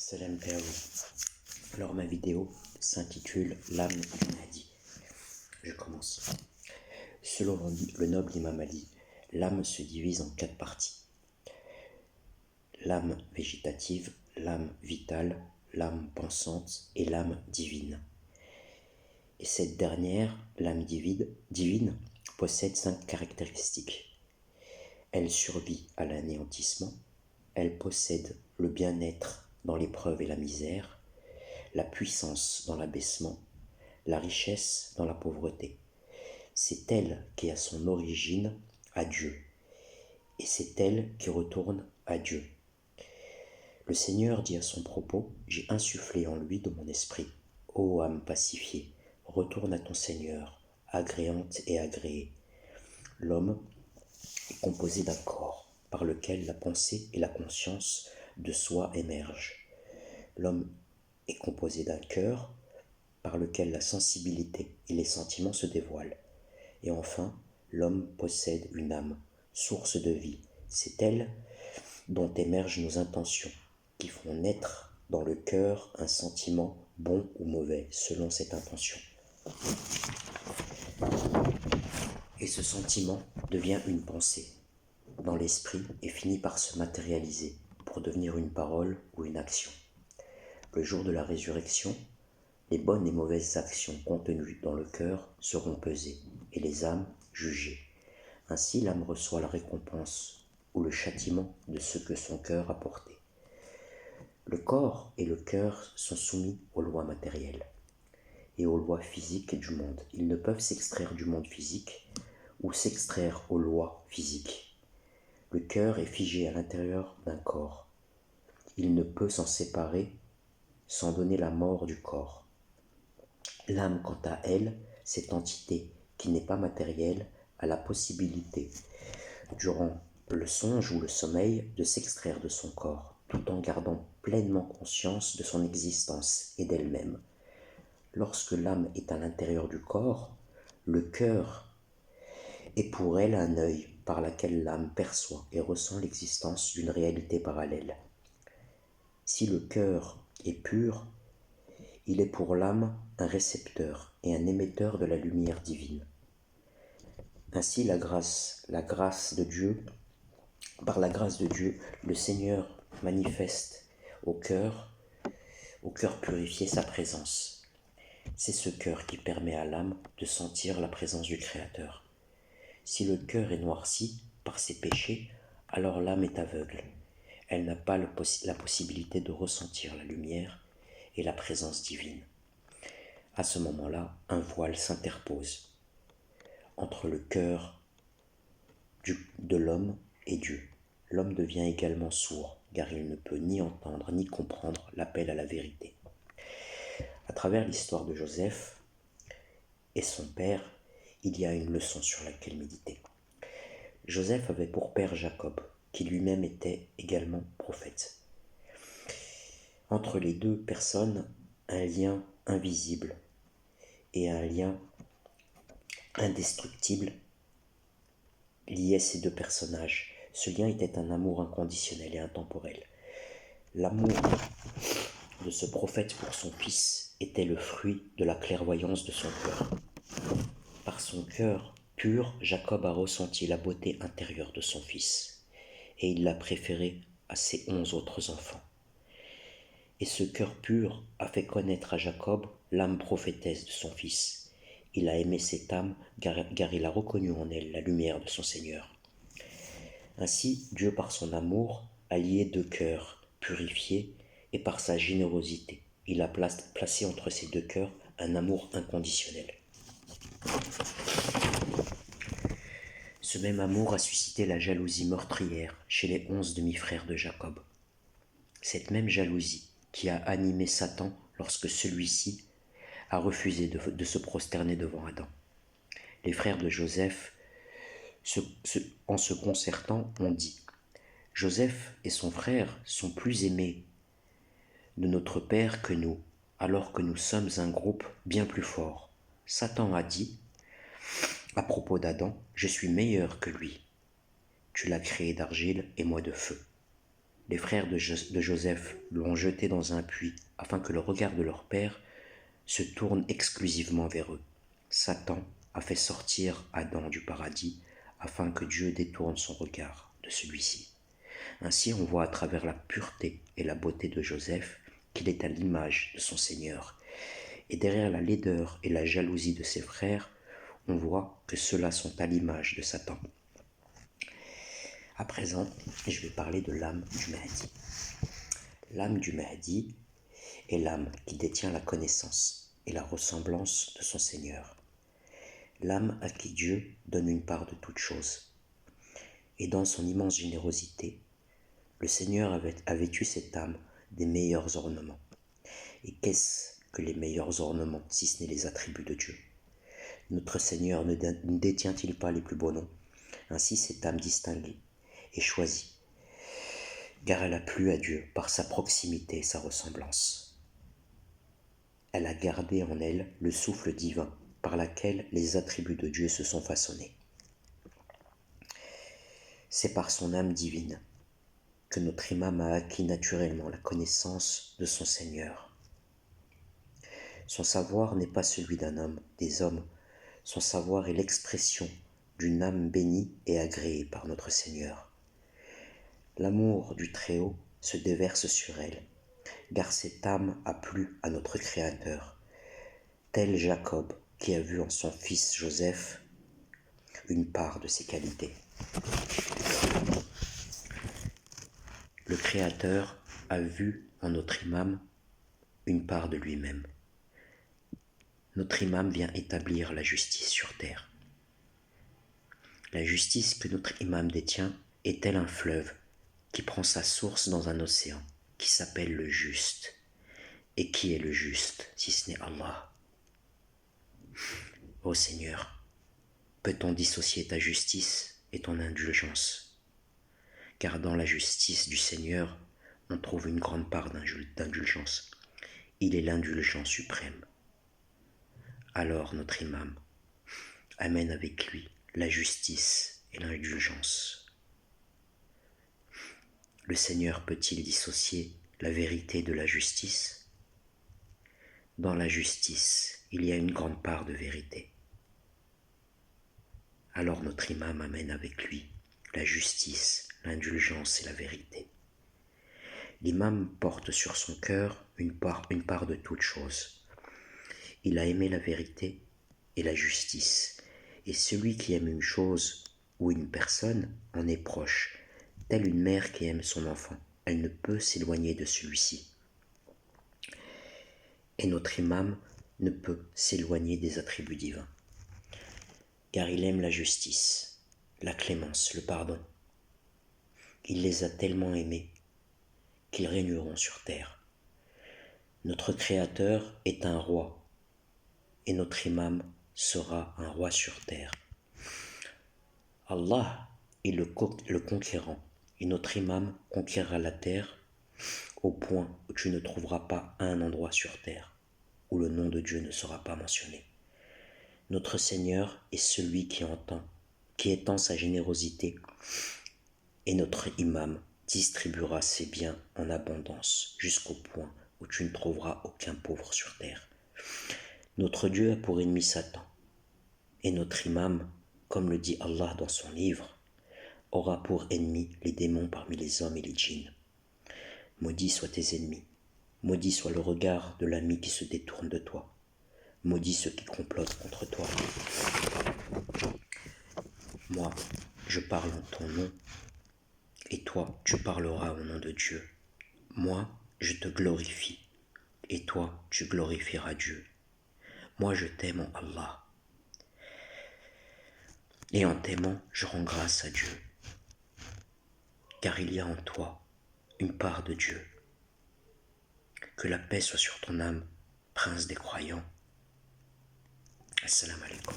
Salam Perlou. Alors ma vidéo s'intitule L'âme du Mahdi. Je commence. Selon le noble Imam Ali, l'âme se divise en 4 parties. L'âme végétative, l'âme vitale, l'âme pensante et l'âme divine. Et cette dernière, l'âme divine, possède 5 caractéristiques. Elle survit à l'anéantissement, elle possède le bien-être dans l'épreuve et la misère, la puissance dans l'abaissement, la richesse dans la pauvreté. C'est elle qui a son origine à Dieu, et c'est elle qui retourne à Dieu. Le Seigneur dit à son propos, « J'ai insufflé en lui de mon esprit. Ô âme pacifiée, retourne à ton Seigneur, agréante et agréée. » L'homme est composé d'un corps par lequel la pensée et la conscience de soi émergent. L'homme est composé d'un cœur par lequel la sensibilité et les sentiments se dévoilent. Et enfin, l'homme possède une âme, source de vie. C'est elle dont émergent nos intentions, qui font naître dans le cœur un sentiment bon ou mauvais, selon cette intention. Et ce sentiment devient une pensée dans l'esprit et finit par se matérialiser pour devenir une parole ou une action. Le jour de la résurrection, les bonnes et mauvaises actions contenues dans le cœur seront pesées et les âmes jugées. Ainsi, l'âme reçoit la récompense ou le châtiment de ce que son cœur a porté. Le corps et le cœur sont soumis aux lois matérielles et aux lois physiques du monde. Ils ne peuvent s'extraire du monde physique ou s'extraire aux lois physiques. Le cœur est figé à l'intérieur d'un corps. Il ne peut s'en séparer sans donner la mort du corps. L'âme, quant à elle, cette entité qui n'est pas matérielle, a la possibilité, durant le songe ou le sommeil, de s'extraire de son corps, tout en gardant pleinement conscience de son existence et d'elle-même. Lorsque l'âme est à l'intérieur du corps, le cœur est pour elle un œil par lequel l'âme perçoit et ressent l'existence d'une réalité parallèle. Si le cœur est pur, il est pour l'âme un récepteur et un émetteur de la lumière divine. Ainsi, par la grâce de Dieu, le Seigneur manifeste au cœur purifié sa présence. C'est ce cœur qui permet à l'âme de sentir la présence du Créateur. Si le cœur est noirci par ses péchés, alors l'âme est aveugle. Elle n'a pas la possibilité de ressentir la lumière et la présence divine. À ce moment-là, un voile s'interpose entre le cœur de l'homme et Dieu. L'homme devient également sourd, car il ne peut ni entendre ni comprendre l'appel à la vérité. À travers l'histoire de Joseph et son père, il y a une leçon sur laquelle méditer. Joseph avait pour père Jacob, qui lui-même était également prophète. Entre les deux personnes, un lien invisible et un lien indestructible liait ces deux personnages. Ce lien était un amour inconditionnel et intemporel. L'amour de ce prophète pour son fils était le fruit de la clairvoyance de son cœur. Par son cœur pur, Jacob a ressenti la beauté intérieure de son fils, et il l'a préféré à ses 11 autres enfants. Et ce cœur pur a fait connaître à Jacob l'âme prophétesse de son fils. Il a aimé cette âme car il a reconnu en elle la lumière de son Seigneur. Ainsi, Dieu par son amour a lié deux cœurs purifiés et par sa générosité, il a placé entre ces deux cœurs un amour inconditionnel. Ce même amour a suscité la jalousie meurtrière chez les 11 demi-frères de Jacob. Cette même jalousie qui a animé Satan lorsque celui-ci a refusé de se prosterner devant Adam. Les frères de Joseph, en se concertant, ont dit « Joseph et son frère sont plus aimés de notre père que nous, alors que nous sommes un groupe bien plus fort. » Satan a dit à propos d'Adam « Je suis meilleur que lui. Tu l'as créé d'argile et moi de feu. » Les frères de Joseph l'ont jeté dans un puits afin que le regard de leur père se tourne exclusivement vers eux. Satan a fait sortir Adam du paradis afin que Dieu détourne son regard de celui-ci. Ainsi, on voit à travers la pureté et la beauté de Joseph qu'il est à l'image de son Seigneur. Et derrière la laideur et la jalousie de ses frères, on voit que ceux-là sont à l'image de Satan. À présent, je vais parler de l'âme du Mahdi. L'âme du Mahdi est l'âme qui détient la connaissance et la ressemblance de son Seigneur. L'âme à qui Dieu donne une part de toute chose. Et dans son immense générosité, le Seigneur a vêtu cette âme des meilleurs ornements. Et qu'est-ce que les meilleurs ornements, si ce n'est les attributs de Dieu? Notre Seigneur ne détient-il pas les plus beaux noms? Ainsi cette âme distinguée et choisie, car elle a plu à Dieu par sa proximité et sa ressemblance. Elle a gardé en elle le souffle divin par laquelle les attributs de Dieu se sont façonnés. C'est par son âme divine que notre imam a acquis naturellement la connaissance de son Seigneur. Son savoir n'est pas celui d'un homme, des hommes. Son savoir est l'expression d'une âme bénie et agréée par notre Seigneur. L'amour du Très-Haut se déverse sur elle, car cette âme a plu à notre Créateur, tel Jacob qui a vu en son fils Joseph une part de ses qualités. Le Créateur a vu en notre imam une part de lui-même. Notre imam vient établir la justice sur terre. La justice que notre imam détient est tel un fleuve qui prend sa source dans un océan qui s'appelle le juste. Et qui est le juste si ce n'est Allah? Ô Seigneur, peut-on dissocier ta justice et ton indulgence? Car dans la justice du Seigneur, on trouve une grande part d'indulgence. Il est l'indulgent suprême. Alors notre imam amène avec lui la justice et l'indulgence. Le Seigneur peut-il dissocier la vérité de la justice? Dans la justice, il y a une grande part de vérité. Alors notre imam amène avec lui la justice, l'indulgence et la vérité. L'imam porte sur son cœur une part de toute chose. Il a aimé la vérité et la justice, et celui qui aime une chose ou une personne en est proche, telle une mère qui aime son enfant. Elle ne peut s'éloigner de celui-ci. Et notre imam ne peut s'éloigner des attributs divins, car il aime la justice, la clémence, le pardon. Il les a tellement aimés qu'ils régneront sur terre. Notre Créateur est un roi, et notre imam sera un roi sur terre. Allah est le conquérant, et notre imam conquérera la terre au point où tu ne trouveras pas un endroit sur terre où le nom de Dieu ne sera pas mentionné. Notre Seigneur est celui qui étend sa générosité, et notre imam distribuera ses biens en abondance jusqu'au point où tu ne trouveras aucun pauvre sur terre. Notre Dieu a pour ennemi Satan, et notre imam, comme le dit Allah dans son livre, aura pour ennemi les démons parmi les hommes et les djinns. Maudits soient tes ennemis, maudit soit le regard de l'ami qui se détourne de toi, maudit ceux qui complotent contre toi. Moi, je parle en ton nom, et toi, tu parleras au nom de Dieu. Moi, je te glorifie, et toi, tu glorifieras Dieu. Moi, je t'aime en Allah, et en t'aimant, je rends grâce à Dieu, car il y a en toi une part de Dieu. Que la paix soit sur ton âme, prince des croyants. Assalamu alaikum.